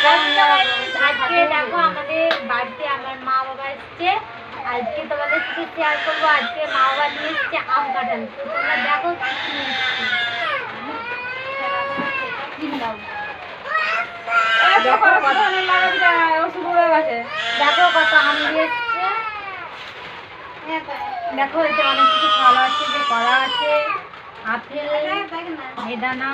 আজকে দেখো আমাদের বাড়িতে আমার মা বাবা এসছে। আজকে তোমাদের সাথে শেয়ার করবো। আজকে মা বাবা নিয়ে এসছে আম কাঁঠাল। তো তোমরা দেখো দেখো কত আম দিয়ে এসছে। দেখো এতে অনেক কিছু ফল আছে, যে কলা আছে, আপেল, বেদানা,